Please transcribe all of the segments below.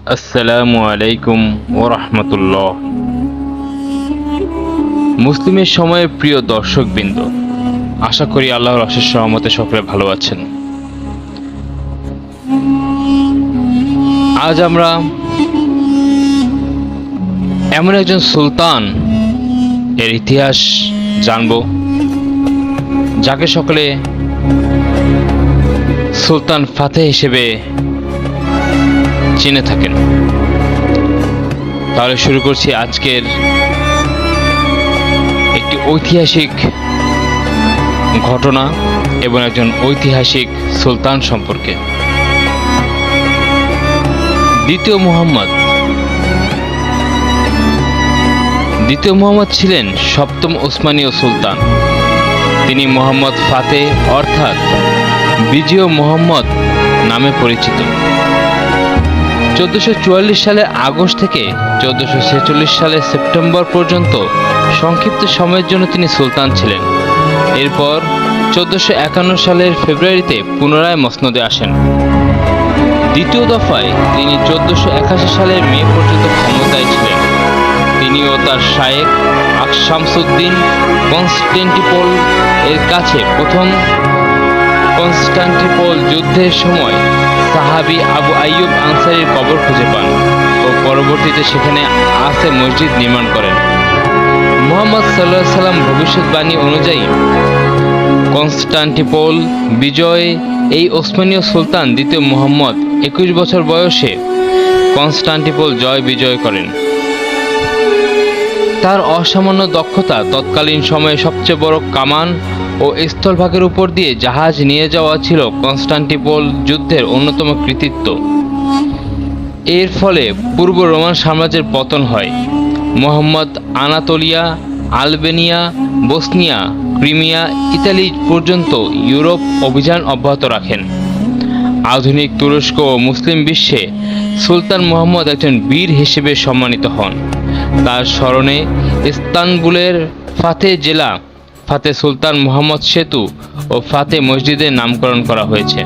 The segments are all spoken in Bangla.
আসসালামু আলাইকুম ওরহমতুল্লাহ। মুসলিমের সময়ের প্রিয় দর্শকবৃন্দ, আশা করি আল্লাহর অশেষ রহমতে সকলে ভালো আছেন। আজ আমরা এমন একজন সুলতান এর ইতিহাস জানব, যাকে সকলে সুলতান ফাতেহ হিসেবে চিনে থাকেন। তাহলে শুরু করছি আজকের একটি ঐতিহাসিক ঘটনা এবং একজন ঐতিহাসিক সুলতান সম্পর্কে। দ্বিতীয় মুহাম্মদ ছিলেন সপ্তম ওসমানীয় সুলতান। তিনি মোহাম্মদ ফাতেহ অর্থাৎ বিজয় মোহাম্মদ নামে পরিচিত। 1444 সালের আগস্ট থেকে 1446 সালের সেপ্টেম্বর পর্যন্ত সংক্ষিপ্ত সময়ের জন্য তিনি সুলতান ছিলেন। এরপর 1451 সালের ফেব্রুয়ারিতে পুনরায় মসনদে আসেন। দ্বিতীয় দফায় তিনি 1481 সালের মে পর্যন্ত ক্ষমতায় ছিলেন। তিনি ও তার শায়েখ শামসুদ্দিন কনস্টান্টিনোপল এর কাছে প্রথম কনস্টান্টিনোপল যুদ্ধের সময় সাহাবী আবু আইয়ুব আনসারীর কবর খুঁজে পান ও পরবর্তীতে সেখানে আসে মসজিদ নির্মাণ করেন। মুহাম্মদ সাল্লাল্লাহু আলাইহি সাল্লাম ভবিষ্যৎবাণী অনুযায়ী কনস্টান্টিনোপল বিজয়ে এই ওসমানীয় সুলতান দ্বিতীয় মুহাম্মদ 21 বছর বয়সে কনস্টান্টিনোপল বিজয় করেন। তার অসামান্য দক্ষতা তৎকালীন সময়ে সবচেয়ে বড় কামান ও স্থলভাগের উপর দিয়ে জাহাজ নিয়ে যাওয়া ছিল কনস্টান্টিনোপল যুদ্ধের অন্যতম কৃতিত্ব। এর ফলে পূর্ব রোমান সাম্রাজ্যের পতন হয়। Muhammad Anatolia, Albania, Bosnia, Crimea, Italy পর্যন্ত ইউরোপ অভিযান অব্যাহত রাখেন। আধুনিক তুরস্ক ও মুসলিম বিশ্বে সুলতান মুহাম্মদ একজন বীর হিসেবে সম্মানিত হন। তার স্মরণে ইস্তানবুলের ফাতেহ জেলা ফাতেহ সুলতান মুহাম্মদ সেতু ও ফাতেহ মসজিদের নামকরণ করা হয়েছে।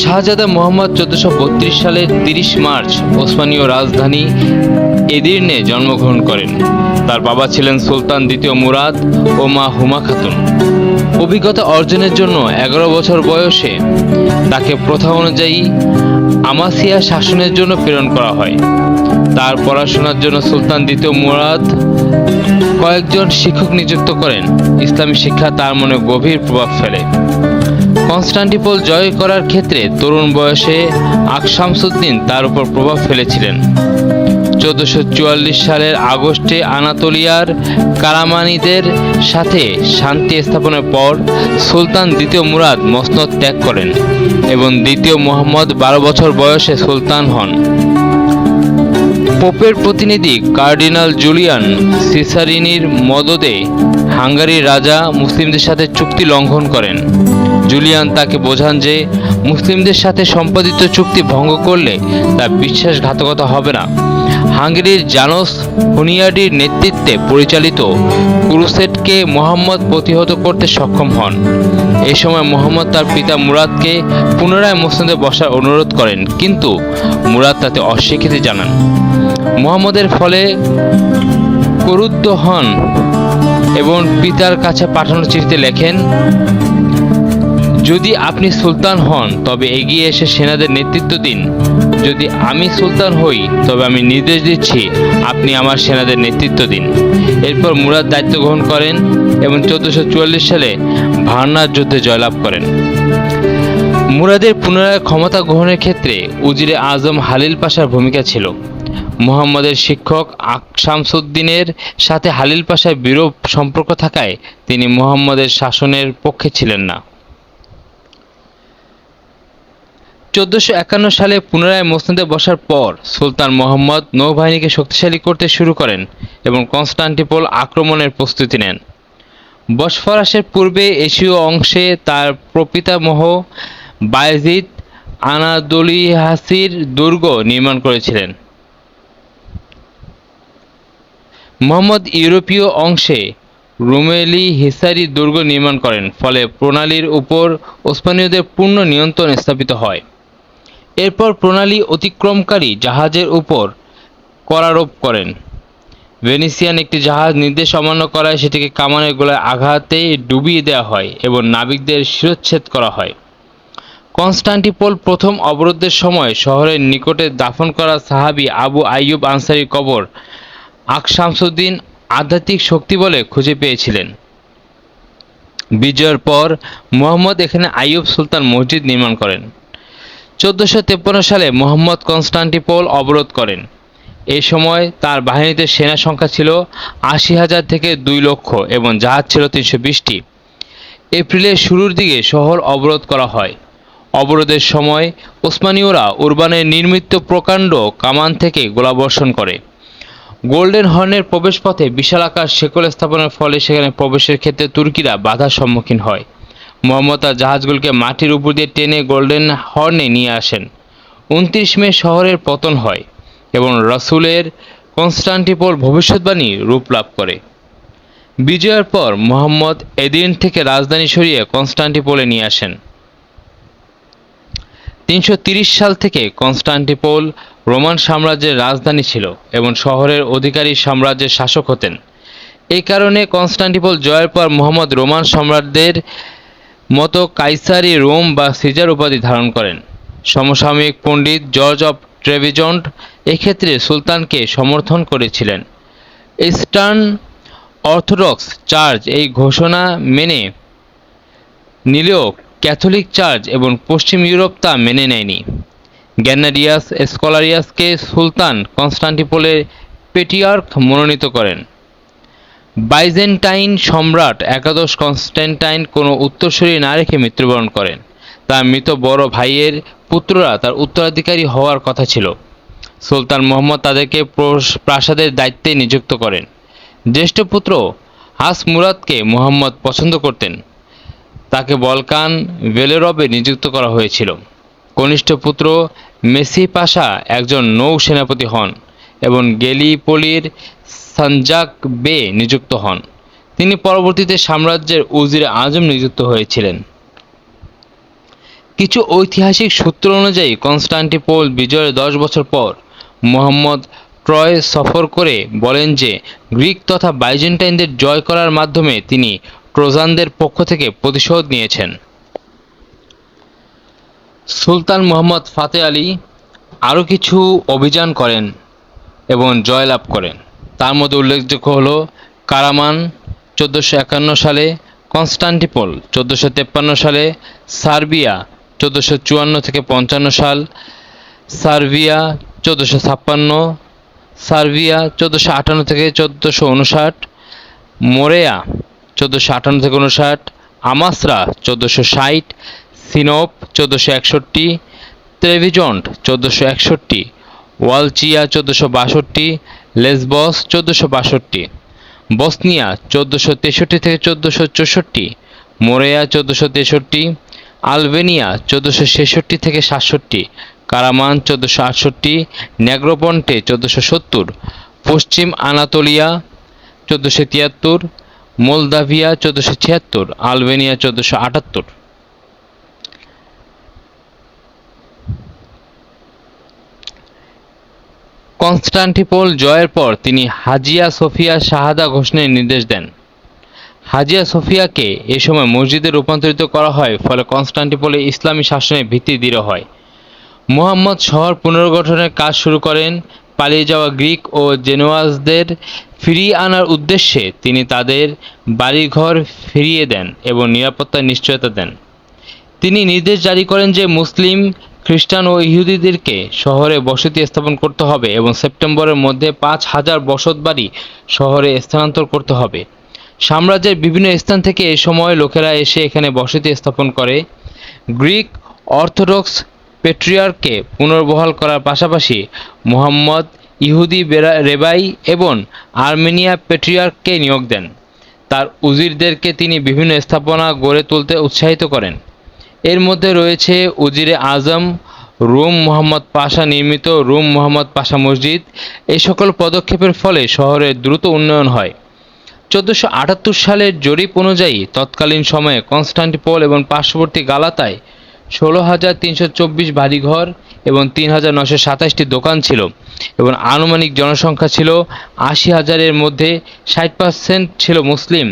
শাহজাদা মুহাম্মদ 1432 সালের 30 মার্চ ওসমানীয় রাজধানী এদির্নে জন্মগ্রহণ করেন। তার বাবা ছিলেন সুলতান দ্বিতীয় মুরাদ ও মা হুমা খাতুন। অভিজ্ঞতা অর্জনের জন্য 11 বছর বয়সে তাকে প্রথা অনুযায়ী আমাসিয়া শাসনের জন্য প্রেরণ করা হয়। তার পড়াশোনার জন্য সুলতান দ্বিতীয় মুরাদ কয়েকজন শিক্ষক নিযুক্ত করেন। ইসলামী শিক্ষা তার মনে গভীর প্রভাব ফেলে। কনস্টান্টিনোপল জয় করার ক্ষেত্রে তরুণ বয়সে শামসুদ্দিন তার উপর প্রভাব ফেলেছিলেন। 1444 সালের আগস্টে আনাতোলিয়ার কারামানিদের সাথে শান্তি স্থাপনের পর সুলতান দ্বিতীয় মুরাদ মসনদ ত্যাগ করেন এবং দ্বিতীয় মুহাম্মদ 12 বছর বয়সে সুলতান হন। পোপের প্রতিনিধি কার্ডিনাল জুলিয়ান সিসারিনির মদদে হাঙ্গারির রাজা মুসলিমদের সাথে চুক্তি লঙ্ঘন করেন। জুলিয়ান তাকে বোঝান যে মুসলিমদের সাথে সম্পাদিত চুক্তি ভঙ্গ করলে তা বিশ্বাসঘাতকতা হবে না। হাঙ্গেরির জানোস হুনিয়াডির নেতৃত্বে পরিচালিত ক্রুসেডকে মুহাম্মদ প্রতিহত করতে সক্ষম হন। এই সময় মুহাম্মদ তার পিতা মুরাদকে পুনরায় মসনদে বসার অনুরোধ করেন, কিন্তু মুরাদ তাতে অস্বীকৃতি জানান। মুহাম্মদের ফলে ক্রুদ্ধ হন এবং পিতার কাছে পাঠানো চিঠিতে লেখেন, যদি আপনি সুলতান হন তবে এগিয়ে এসে সেনাদের নেতৃত্ব দিন। যদি আমি সুলতান হই তবে আমি নির্দেশ দিচ্ছি আপনি আমার সেনাদের নেতৃত্ব দিন। এরপর মুরাদ দায়িত্ব গ্রহণ করেন এবং 1444 সালে ভার্নার যুদ্ধে জয়লাভ করেন। মুরাদের পুনরায় ক্ষমতা গ্রহণের ক্ষেত্রে উজিরে আজম হালিল পাশার ভূমিকা ছিল। মুহাম্মদের শিক্ষক শামসুদ্দিনের সাথে হালিল পাশার বিরূপ সম্পর্ক থাকায় তিনি মুহাম্মদের শাসনের পক্ষে ছিলেন না। 1451 সালে পুনরায় মসনদে বসার পর সুলতান মুহাম্মদ নৌবাহিনীকে শক্তিশালী করতে শুরু করেন এবং কনস্টান্টিনোপল আক্রমণের প্রস্তুতি নেন। বসফরাসের পূর্বে এশীয় অংশে তার প্রপিতামহ বায়েজিদ আনাদোলিয়াসির দুর্গ নির্মাণ করেছিলেন। মুহাম্মদ ইউরোপীয় অংশে রুমেলি হিসারি দুর্গ নির্মাণ করেন, ফলে প্রণালীর উপর ওসমানীয়দের পূর্ণ নিয়ন্ত্রণ স্থাপিত হয়। এরপর প্রণালী অতিক্রমকারী জাহাজের উপর করারোপ করেন। ভেনিসিয়ান একটি জাহাজ নির্দেশ অমান্য করায় সেটিকে কামানের গোলায় আঘাতে ডুবিয়ে দেওয়া হয় এবং নাবিকদের শিরচ্ছেদ করা হয়। কনস্টান্টিনোপল প্রথম অবরোধের সময় শহরের নিকটে দাফন করা সাহাবী আবু আইয়ুব আনসারীর কবর আকশামসুদ্দীন আধ্যাত্মিক শক্তি বলে খুঁজে পেয়েছিলেন। বিজয়ের পর মুহাম্মদ এখানে আইয়ুব সুলতান মসজিদ নির্মাণ করেন। 1453 সালে মুহাম্মদ কনস্টান্টিনোপল অবরোধ করেন। এই সময় তার বাহিনীতে সেনা সংখ্যা ছিল 80,000 থেকে 2 লক্ষ এবং জাহাজ ছিল 320টি। এপ্রিলের শুরুর দিকে শহর অবরোধ করা হয়। অবরোধের সময় ওসমানীয়রা উরবানের নির্মিত প্রকাণ্ড কামান থেকে গোলাবর্ষণ করে। গোল্ডেন হর্নের প্রবেশপথে বিশালাকার শেকল স্থাপনের ফলে সেখানে প্রবেশের ক্ষেত্রে তুর্কিরা বাধার সম্মুখীন হয়। মুহাম্মদ তার জাহাজগুলোকে মাটির উপর দিয়ে টেনে গোল্ডেন হর্নে নিয়ে আসেন। 29 মে শহরের পতন হয় এবং রাসূলের কনস্টান্টিনোপল ভবিষ্যদ্বাণী রূপ লাভ করে। বিজয়ের পর মুহাম্মদ এদিন থেকে রাজধানী সরিয়ে কনস্টান্টিনোপলে নিয়ে আসেন। 330 সাল থেকে কনস্টান্টিনোপল রোমান সাম্রাজ্যের রাজধানী ছিল এবং শহরের অধিকারী সাম্রাজ্যের শাসক হতেন। এই কারণে কনস্টান্টিনোপল জয়ের পর মুহাম্মদ রোমান সম্রাটদের মতো কাইসারি রোম বা সিজার উপাধি ধারণ করেন। সমসাময়িক পণ্ডিত জর্জ অফ ট্রেভিজন্ট এক্ষেত্রে সুলতানকে সমর্থন করেছিলেন। ইস্টার্ন অর্থোডক্স চার্চ এই ঘোষণা মেনে নিলেও ক্যাথলিক চার্চ এবং পশ্চিম ইউরোপ তা মেনে নেয়নি। গ্যানারিয়াস স্কলারিয়াসকে সুলতান কনস্টান্টিনোপলের পেট্রিয়ার্ক মনোনীত করেন। বাইজেন্টাইন সম্রাট একাদশ কনস্ট্যান্টাইন কোনো উত্তরসূরি না রেখে মৃত্যুবরণ করেন। তার মৃত বড় ভাইয়ের পুত্ররা তার উত্তরাধিকারী হওয়ার কথা ছিল। সুলতান মুহাম্মদ তাদেরকে প্রাসাদের দায়িত্বে নিযুক্ত করেন। জ্যেষ্ঠ পুত্র হাস মুরাদকে মুহাম্মদ পছন্দ করতেন, তাকে বলকান ভেলোরবে নিযুক্ত করা হয়েছিল। কনিষ্ঠ পুত্র মেসি পাশা একজন নৌ সেনাপতি হন এবং গেলিপোলির সানজাক বে নিযুক্ত হন। তিনি পরবর্তীতে সাম্রাজ্যের উজির আজম নিযুক্ত হয়েছিলেন। কিছু ঐতিহাসিক সূত্র অনুযায়ী কনস্টান্টিনোপল বিজয়ের 10 বছর পর মুহাম্মদ ট্রয় সফর করে বলেন যে গ্রিক তথা বাইজেন্টাইনদের জয় করার মাধ্যমে তিনি ট্রোজানদের পক্ষ থেকে প্রতিশোধ নিয়েছেন। সুলতান মুহাম্মদ ফাতে আলী আরও কিছু অভিযান করেন এবং জয়লাভ করেন। তার মধ্যে উল্লেখযোগ্য হল কারামান 1451 সালে, কনস্টান্টিনোপল 1453 সালে, সার্বিয়া 1454 থেকে 55 সাল, সার্বিয়া 1456, সার্বিয়া 1458 থেকে 1459, মোরেয়া 1458 থেকে 59, আমাসরা 1460, সিনোপ 1461, ট্রেভিজন্ট 1461, ওয়ালচিয়া 1462, লেসবস 1462, বসনিয়া 1463 থেকে 1464, মোরেয়া 1463, আলবেনিয়া 1466 থেকে 67, কারামান 1468, নেগ্রোপন্টে 1470, পশ্চিম আনাতোলিয়া 1473, মোলদাভিয়া 1476, আলবেনিয়া 1478। কনস্টান্টিনোপল জয়ের পর তিনি হাজিয়া সোফিয়া শাহাদা ঘোষণার নির্দেশ দেন। হাজিয়া সোফিয়াকে এ সময় মসজিদে রূপান্তরিত করা হয়, ফলে কনস্টান্টিনোপলে ইসলামী শাসনের ভিত্তি দৃঢ় হয়। মুহাম্মদ শহর পুনর্গঠনের কাজ শুরু করেন। পালিয়ে যাওয়া গ্রিক ও জেনোয়াজদের ফিরিয়ে আনার উদ্দেশ্যে তিনি তাদের বাড়িঘর ফিরিয়ে দেন এবং নিরাপত্তার নিশ্চয়তা দেন। তিনি নির্দেশ জারি করেন যে মুসলিম, খ্রিস্টান ও ইহুদিদেরকে শহরে বসতি স্থাপন করতে হবে এবং সেপ্টেম্বরের মধ্যে 5,000 বসতবাড়ি শহরে স্থানান্তর করতে হবে। সাম্রাজ্যের বিভিন্ন স্থান থেকে এ সময় লোকেরা এসে এখানে বসতি স্থাপন করে। গ্রিক অর্থোডক্স পেট্রিয়ার্ককে পুনর্বহাল করার পাশাপাশি মুহাম্মদ ইহুদি রেবাই এবং আর্মেনিয়া পেট্রিয়ার্ককে নিয়োগ দেন। তার উজিরদেরকে তিনি বিভিন্ন স্থাপনা গড়ে তুলতে উৎসাহিত করেন। এর মধ্যে রয়েছে উজিরে আজম, রুম মুহাম্মদ পাশা নির্মিত রুম মুহাম্মদ পাশা মসজিদ। এই সকল পদক্ষেপের ফলে শহরের দ্রুত উন্নয়ন হয়। 1478 সালের জরিপ অনুযায়ী তৎকালীন সময়ে কনস্টান্টিনোপল এবং পার্শ্ববর্তী গালাতায় 16,324 বাড়িঘর এবং 3,927টি দোকান ছিল এবং আনুমানিক জনসংখ্যা ছিল 80,000-এর মধ্যে 60% ছিল মুসলিম,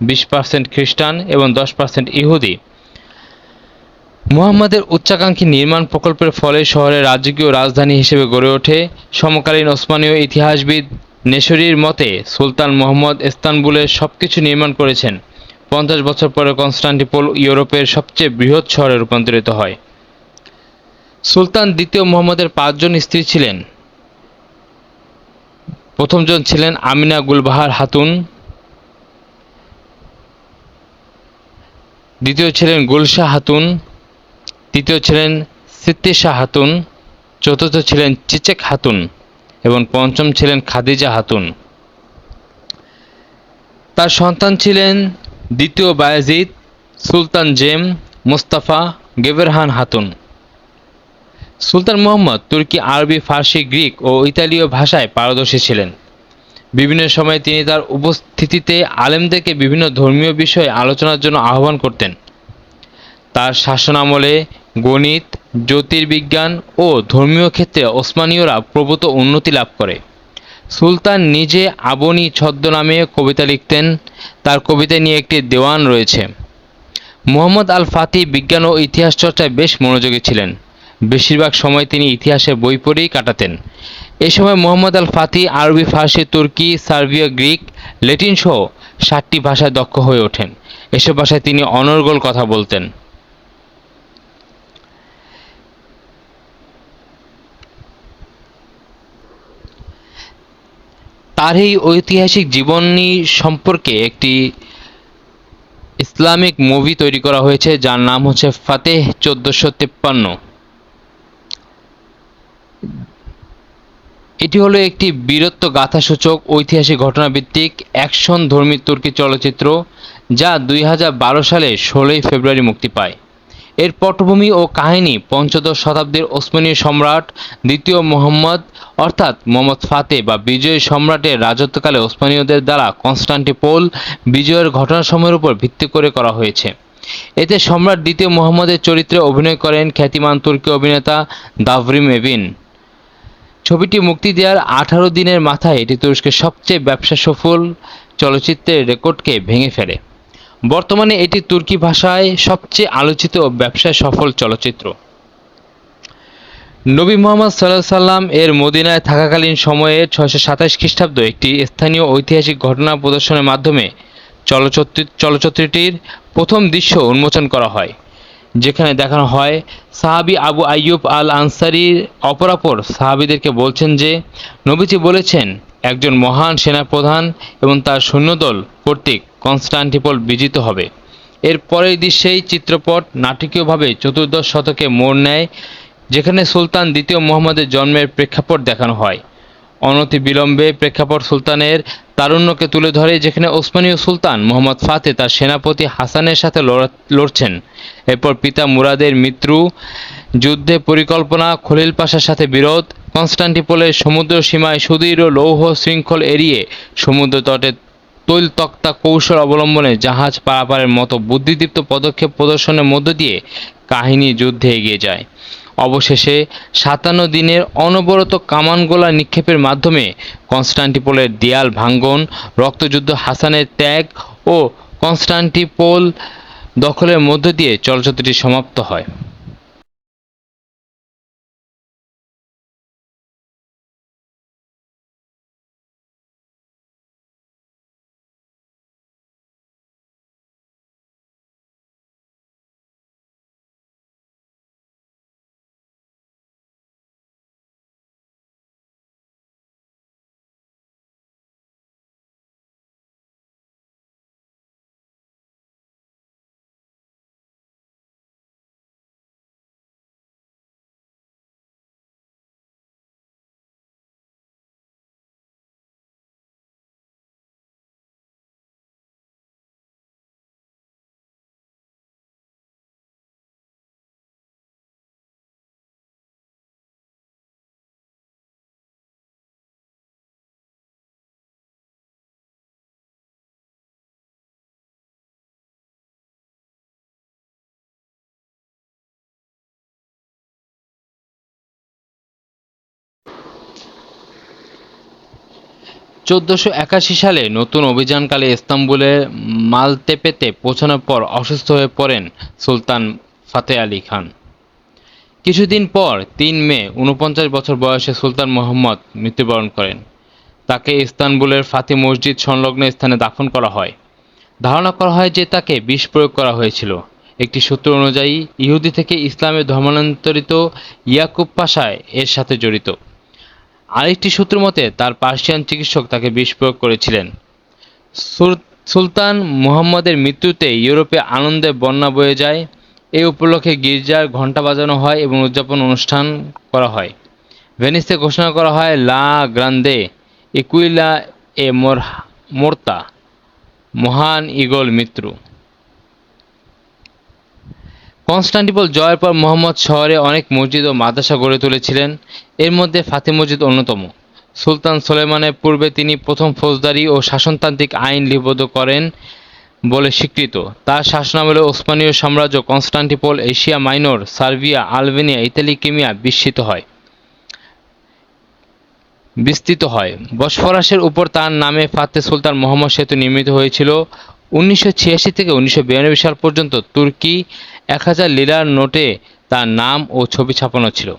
20% খ্রিস্টান এবং 10% ইহুদি। মুহাম্মদের উচ্চাকাঙ্ক্ষী নির্মাণ প্রকল্পের ফলে শহরের রাজকীয় রাজধানী হিসেবে গড়ে ওঠে। সমকালীন ওসমানীয় ইতিহাসবিদ নেশরীর মতে সুলতান মুহাম্মদ ইস্তানবুলের সবকিছু নির্মাণ করেছেন। 50 বছর পরে কনস্টান্টিনোপল ইউরোপের সবচেয়ে বৃহৎ শহরে রূপান্তরিত হয়। সুলতান দ্বিতীয় মুহাম্মদের 5 জন স্ত্রী ছিলেন। প্রথম জন ছিলেন আমিনা গুলবাহার খাতুন, দ্বিতীয় ছিলেন গুলশা খাতুন, তৃতীয় ছিলেন সিত্তিশা খাতুন, চতুর্থ ছিলেন চিচেক খাতুন এবং পঞ্চম ছিলেন খাদিজা খাতুন। তার সন্তান ছিলেন দ্বিতীয় বায়েজিদ, সুলতান জেম, মোস্তাফা, গেভেরহান খাতুন। সুলতান মুহাম্মদ তুর্কি, আরবি, ফার্সি, গ্রিক ও ইতালীয় ভাষায় পারদর্শী ছিলেন। বিভিন্ন সময়ে তিনি তার উপস্থিতিতে আলেমদেরকে বিভিন্ন ধর্মীয় বিষয়ে আলোচনার জন্য আহ্বান করতেন। তার শাসনামলে গণিত, জ্যোতির্বিজ্ঞান ও ধর্মীয় ক্ষেত্রে ওসমানীয়রা প্রভূত উন্নতি লাভ করে। সুলতান নিজে আবনী ছদ্মনামে কবিতা লিখতেন। তার কবিতা নিয়ে একটি দেওয়ান রয়েছে। মুহাম্মদ আল ফাতিহ বিজ্ঞান ও ইতিহাস চর্চায় বেশ মনোযোগী ছিলেন। বেশিরভাগ সময় তিনি ইতিহাসের বই পড়েই কাটাতেন। এ সময় মুহাম্মদ আল ফাতিহ আরবি, ফার্সি, তুর্কি, সার্বীয়, গ্রিক, ল্যাটিন সহ 60টি ভাষায় দক্ষ হয়ে ওঠেন। এসব ভাষায় তিনি অনর্গল কথা বলতেন। তার এই ঐতিহাসিক জীবনী সম্পর্কে একটি ইসলামিক মুভি তৈরি করা হয়েছে, যার নাম হচ্ছে ফাতেহ 1453। এটি হলো একটি বীরত্ব গাথাসূচক ঐতিহাসিক ঘটনাভিত্তিক অ্যাকশনধর্মী তুর্কি চলচ্চিত্র, যা 2012 সালে 16 ফেব্রুয়ারি মুক্তি পায়। এর পটভূমি ও কাহিনী পঞ্চদশ শতাব্দীর ওসমানীয় সম্রাট দ্বিতীয় মুহাম্মদ অর্থাৎ মোহাম্মদ ফাতেহ বা বিজয়ী সম্রাটের রাজত্বকালে ওসমানীয়দের দ্বারা কনস্টান্টিনোপল বিজয়ের ঘটনাসমূহের উপর ভিত্তি করে করা হয়েছে। এতে সম্রাট দ্বিতীয় মুহাম্মদের চরিত্রে অভিনয় করেন খ্যাতিমান তুর্কি অভিনেতা দাভরিম এভিন। ছবিটি মুক্তি দেওয়ার 18 দিনের মাথায় এটি তুরস্কের সবচেয়ে ব্যবসা সফল চলচ্চিত্রের রেকর্ডকে ভেঙে ফেলে। বর্তমানে এটি তুর্কি ভাষায় সবচেয়ে আলোচিত ও ব্যবসায় সফল চলচ্চিত্র। নবী মুহাম্মদ সাল্লাম এর মদিনায় থাকাকালীন সময়ে 627 খ্রিস্টাব্দ একটি স্থানীয় ঐতিহাসিক ঘটনা প্রদর্শনের মাধ্যমে চলচ্চিত্রটির প্রথম দৃশ্য উন্মোচন করা হয়, যেখানে দেখানো হয় সাহাবী আবু আইয়ুব আল আনসারী অপরাপর সাহাবীদেরকে বলছেন যে নবীজি বলেছেন একজন মহান সেনাপ্রধান এবং তার সৈন্যদল কর্তৃক কনস্টান্টিনোপল বিজিত হবে। এর পরের দৃশ্যেই চিত্রপট নাটকীয়ভাবে চতুর্দশ শতকে মোড় নেয়, যেখানে সুলতান দ্বিতীয় মুহাম্মদের জন্মের প্রেক্ষাপট দেখানো হয়। অনতিবিলম্বে প্রেক্ষাপট সুলতানের তারুণ্যকে তুলে ধরে, যেখানে ওসমানীয় সুলতান মুহাম্মদ ফাতেহ তার সেনাপতি হাসানের সাথে লড়ছেন। এরপর পিতা মুরাদের মৃত্যু, যুদ্ধে পরিকল্পনা, খলিল পাশার সাথে বিরোধ, কনস্টান্টিনোপলের সমুদ্র সীমায় সুদৃঢ় লৌহ শৃঙ্খল এড়িয়ে সমুদ্র তটে তৈলতক্তা কৌশল অবলম্বনে জাহাজ পারাপারের মতো বুদ্ধিদীপ্ত পদক্ষেপ প্রদর্শনের মধ্য দিয়ে কাহিনী যুদ্ধে এগিয়ে যায়। অবশেষে 57 দিনের অনবরত কামানগোলা নিক্ষেপের মাধ্যমে কনস্টান্টিনোপলের দেয়াল ভাঙ্গন, রক্তযুদ্ধ, হাসানের ত্যাগ ও কনস্টান্টিনোপল দখলের মধ্য দিয়ে চলচ্চিত্রটি সমাপ্ত হয়। 1481 সালে নতুন অভিযানকালে ইস্তাম্বুলে মালতেপেতে পৌঁছানোর পর অসুস্থ হয়ে পড়েন সুলতান ফাতেহ আলী খান। কিছুদিন পর 3 মে 49 বছর বয়সে সুলতান মুহাম্মদ মৃত্যুবরণ করেন। তাকে ইস্তানবুলের ফাতেহ মসজিদ সংলগ্ন স্থানে দাফন করা হয়। ধারণা করা হয় যে তাকে বিষ প্রয়োগ করা হয়েছিল। একটি সূত্র অনুযায়ী ইহুদি থেকে ইসলামে ধর্মান্তরিত ইয়াকুব পাশা এর সাথে জড়িত। আরেকটি সূত্র মতে তার পার্সিয়ান চিকিৎসক তাকে বিষ প্রয়োগ করেছিলেন। সুলতান মুহাম্মদের মৃত্যুতে ইউরোপে আনন্দে বন্যা বয়ে যায়। এই উপলক্ষে গির্জার ঘণ্টা বাজানো হয় এবং উদযাপন অনুষ্ঠান করা হয়। ভেনিসে ঘোষণা করা হয় লা গ্রান্দে ইকুইলা এ মোর্তা, মহান ঈগল মৃত্যু। কনস্টান্টিনোপল জয়ের পর মুহাম্মদ শহরে অনেক মসজিদ ও মাদ্রাসা গড়ে তুলেছিলেন। এর মধ্যে ফাতেহ মসজিদ অন্যতম। সুলতান সুলেমানের পূর্বে তিনি প্রথম ফৌজদারি ও শাসনতান্ত্রিক আইন লিপিবদ্ধ করেন বলে স্বীকৃত। তার শাসনামলে ওসমানীয় সাম্রাজ্য Constantinople, Asia minor, Serbia, Albania, Italy, Crimea বিস্তৃত হয়। বসফরাসের উপর তার নামে ফাতেহ সুলতান মুহাম্মদ সেতু নির্মিত হয়েছিল। 1986 থেকে 1992 সাল পর্যন্ত তুর্কি 1000 লিরার নোটে তার নাম ও ছবি ছাপানো ছিল।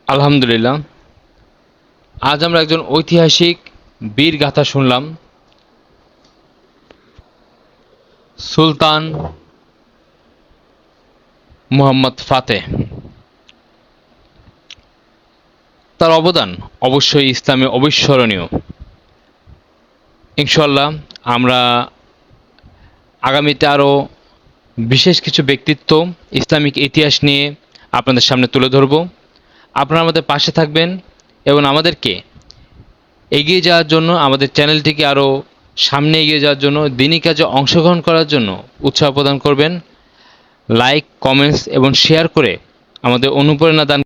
আলহামদুলিল্লাহ, আজ আমরা একজন ঐতিহাসিক বীর গাথা শুনলাম। সুলতান মুহাম্মদ ফাতেহ। তার অবদান অবশ্যই ইসলামে অবিস্মরণীয়। ইনশাআল্লাহ আমরা আগামীতে আরও বিশেষ কিছু ব্যক্তিত্ব, ইসলামিক ইতিহাস নিয়ে আপনাদের সামনে তুলে ধরব। আপনারা আমাদের পাশে থাকবেন এবং আমাদেরকে এগিয়ে যাওয়ার জন্য, আমাদের চ্যানেলটিকে আরও সামনে এগিয়ে যাওয়ার জন্য, দিনী কাজে অংশগ্রহণ করার জন্য উৎসাহ প্রদান করবেন। লাইক, কমেন্টস এবং শেয়ার করে আমাদের অনুপ্রেরণা দান